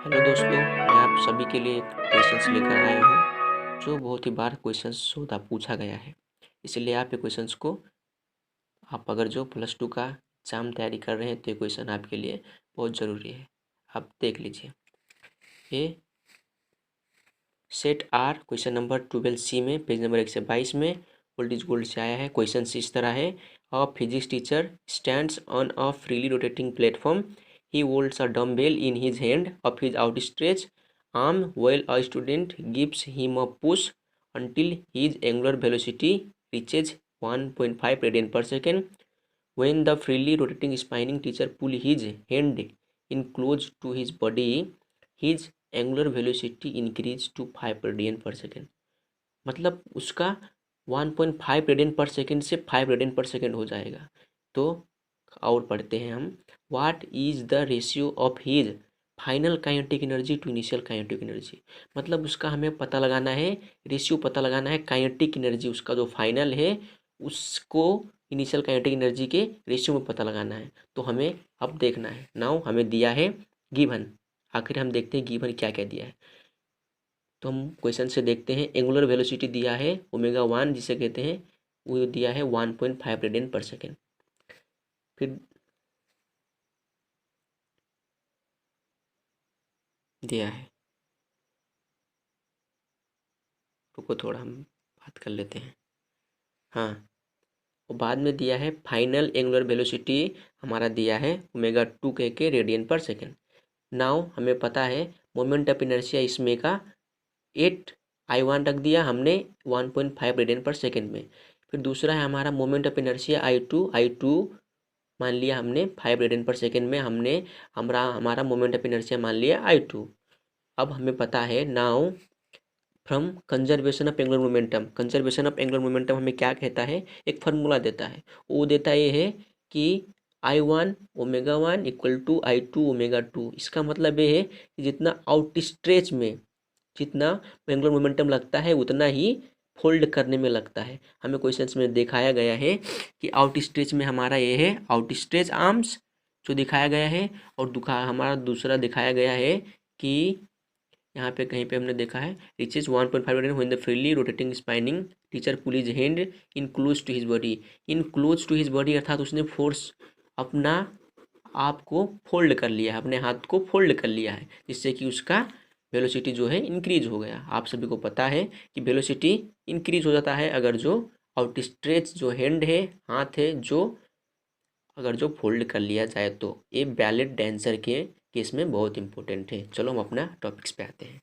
Hello दोस्तों, मैं आप सभी के लिए एक क्वेश्चंस लेकर आया हूँ जो बहुत ही बार क्वेश्चंस होता पूछा गया है। इसलिए आप ये क्वेश्चंस को आप अगर जो +2 का एग्ज़ाम तैयारी कर रहे हैं तो ये क्वेश्चन आपके लिए बहुत ज़रूरी है। आप देख लीजिए। ये set are question number 12C में पेज नंबर 122 में ओल्ड इज गोल्ड से आया है। क्वेश्चन इस तरह है, a physics teacher stands on a freely rotating platform, he holds a dumbbell in his hand of his outstretched arm while a student gives him a push until his angular velocity reaches 1.5 radian per second. When the freely rotating spinning teacher pull his hand in close to his body, his angular velocity increase to 5 radian पर second. मतलब उसका 1.5 radian पर second से 5 radian पर second हो जाएगा। तो और पढ़ते हैं हम, what is the ratio of his final kinetic energy to initial kinetic energy. मतलब उसका हमें पता लगाना है, रेशियो पता लगाना है काइनेटिक एनर्जी, उसका जो फाइनल है उसको इनिशियल काइनेटिक एनर्जी के रेशियो में पता लगाना है। तो हमें अब देखना है। नाउ हमें दिया है गिवन, आखिर हम देखते हैं गिवन क्या क्या दिया है। तो हम क्वेश्चन से देखते हैं, एंगुलर वेलोसिटी दिया है ω1 जिसे कहते हैं, वो दिया है 1.5 रेडियन पर सेकेंड। फिर दिया है, रुको थोड़ा हम बात कर लेते हैं। हाँ, और बाद में दिया है फाइनल एंगुलर वेलोसिटी हमारा दिया है ω2 कह के रेडियन पर सेकेंड। नाउ हमें पता है मोमेंट ऑफ इनर्शिया इसमें का 8I1 रख दिया हमने 1.5 रेडियन पर सेकेंड में। फिर दूसरा है हमारा मोमेंट ऑफ इनर्शिया I2 मान लिया हमने 5 रेडियन पर सेकेंड में, हमने हमारा मोमेंट ऑफ इनर्शिया मान लिया I2। अब हमें पता है now from conservation of angular momentum, conservation of angular momentum हमें क्या कहता है, एक फार्मूला देता है। वो देता ये है कि I1 ω1 = I2 ω2। इसका मतलब ये है कि जितना आउट स्ट्रेच में जितना एंगुलर मोमेंटम लगता है उतना ही फोल्ड करने में लगता है। हमें क्वेश्चंस में दिखाया गया है कि आउट स्ट्रेच में हमारा ये है आउट स्ट्रेच आर्म्स जो दिखाया गया है, और हमारा दूसरा दिखाया गया है कि यहाँ पे कहीं पे हमने देखा है reaches 1.5 radian when the freely rotating spinning teacher pull his hand in close to his body. In close to his body अर्थात उसने फोर्स अपना आप को फोल्ड कर लिया है, अपने हाथ को फोल्ड कर लिया है, जिससे कि उसका वेलोसिटी जो है इंक्रीज हो गया। आप सभी को पता है कि वेलोसिटी इंक्रीज हो जाता है अगर जो आउटस्ट्रेच जो हैंड है, हाथ है, जो अगर जो फोल्ड कर लिया जाए तो। ये बैलेट डांसर के केस में बहुत इंपॉर्टेंट है। चलो हम अपना टॉपिक्स पे आते हैं।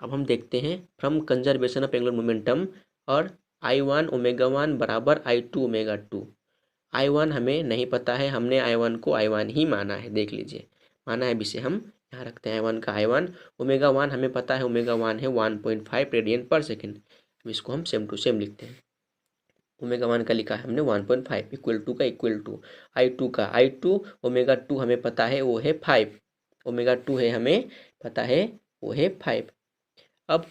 अब हम देखते हैं from conservation of angular momentum और I1 ω1 बराबर I2 ω2। I1 हमें नहीं पता है, हमने I1 को I1 ही माना है, देख लीजिए माना है, इसे हम यहाँ रखते हैं I1 का I1। ω1 हमें पता है ω1 है 1.5 रेडियन पर सेकेंड। अब इसको हम सेम टू सेम लिखते हैं। ω1 का लिखा है हमने 1.5 इक्वल टू का इक्वल टू I2 का I2 ω2 हमें पता है वो है 5, ω2 है हमें पता है वो है 5। अब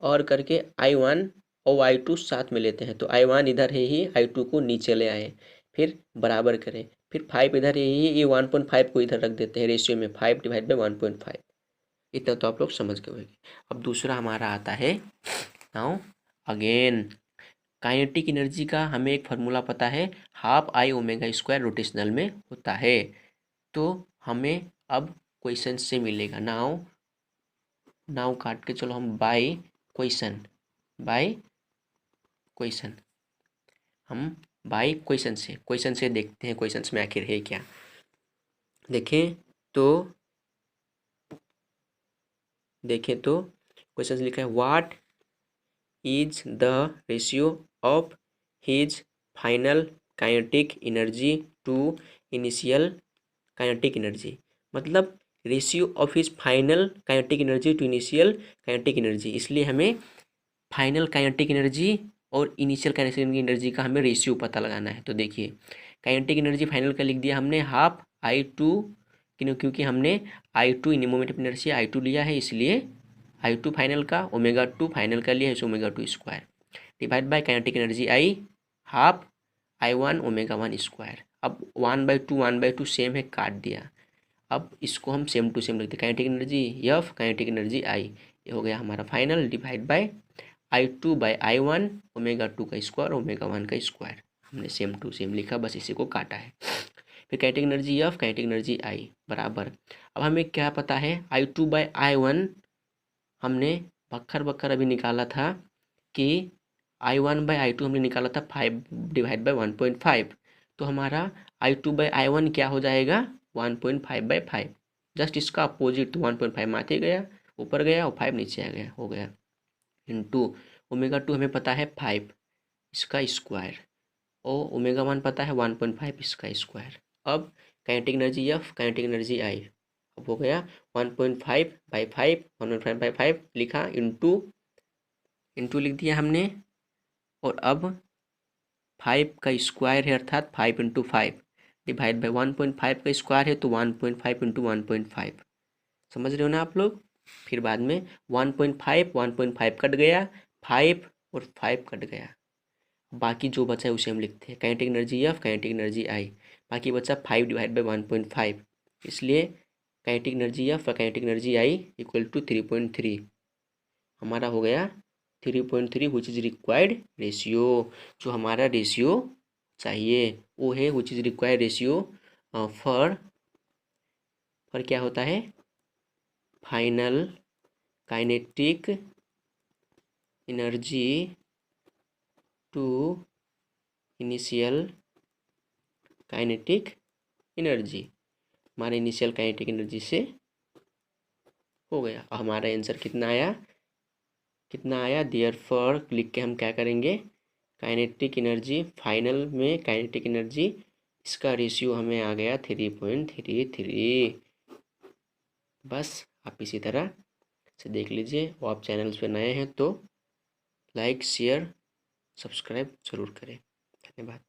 और करके I1 और I2 साथ में लेते हैं, तो I1 इधर है ही, I2 को नीचे ले आए, फिर बराबर करें, फिर 5 इधर है ही, ये 1.5 को इधर रख देते हैं रेशियो में 5/1.5। इतना तो आप लोग समझ गए होंगे। अब दूसरा हमारा आता है नाउ अगेन काइनेटिक एनर्जी का हमें एक फार्मूला पता है, ½I ω² रोटेशनल में होता है। तो हमें अब क्वेश्चन से मिलेगा। नाउ काट के चलो हम बाय क्वेश्चन हम बाय क्वेश्चन से देखते हैं क्वेश्चन में आखिर है क्या। देखें तो क्वेश्चन लिखा है, what is the ratio of his final kinetic energy to initial kinetic energy. मतलब ratio of his final kinetic energy to initial kinetic energy. इसलिए हमें फाइनल काइनेटिक एनर्जी और इनिशियल काइनेटिक एनर्जी का हमें रेशियो पता लगाना है। तो देखिए काइनेटिक एनर्जी फाइनल का लिख दिया हमने ½ I2, क्योंकि हमने I2 moment of inertia I2 लिया है, इसलिए I2 फाइनल का, ω2 फाइनल का लिया है, इसे ω2² divide by kinetic energy ½ I1 ω1²। अब 1/2 1/2 सेम है, काट दिया। अब इसको हम सेम टू सेम लिखते हैं, kinetic energy F, kinetic energy I, ये हो गया हमारा final, divide by I2/I1 omega 2 का स्क्वायर ओमेगा 1 का स्क्वायर। हमने सेम टू सेम लिखा, बस इसी को काटा है। फिर kinetic energy F, kinetic energy I बराबर, अब हमें क्या पता है, I2/I1 हमने बक्खर अभी निकाला था कि I1/I2 हमने निकाला था 5 डिवाइड बाय 1.5, तो हमारा I2/I1 क्या हो जाएगा 1.5/5, जस्ट इसका अपोजिट, 1.5 माथे गया, ऊपर गया और 5 नीचे आ गया, हो गया इंटू ओमेगा 2 हमें पता है 5, इसका स्क्वायर, और ओमेगा 1 पता है 1.5, इसका स्क्वायर। अब kinetic energy F, kinetic energy I, अब हो गया 1.5/5, 1.5/5 लिखा, इंटू लिख दिया हमने, और अब 5 का स्क्वायर है, अर्थात 5 × 5 डिवाइड बाई 1.5 का स्क्वायर है, तो 1.5 × 1.5, समझ रहे हो ना आप लोग। फिर बाद में 1.5 कट गया, 5 और 5 कट गया, बाकी जो बचा है उसे हम लिखते हैं kinetic energy F, kinetic energy I, बाकी बचा 5 डिवाइड बाई 1.5, इसलिए काइनेटिक एनर्जी एफ और kinetic energy I equal to 3.3, हमारा हो गया 3.3, विच इज़ रिक्वायर्ड रेशियो, जो हमारा रेशियो चाहिए वो है which is required ratio for क्या होता है, final kinetic energy to initial kinetic energy, हमारे इनिशियल काइनेटिक एनर्जी से हो गया। हमारा आंसर कितना आया, देयरफॉर लिख के हम क्या करेंगे, काइनेटिक एनर्जी फाइनल में काइनेटिक एनर्जी, इसका रेशियो हमें आ गया 3.33। बस आप इसी तरह से देख लीजिए, और आप चैनल्स पे नए हैं तो लाइक शेयर सब्सक्राइब ज़रूर करें। धन्यवाद।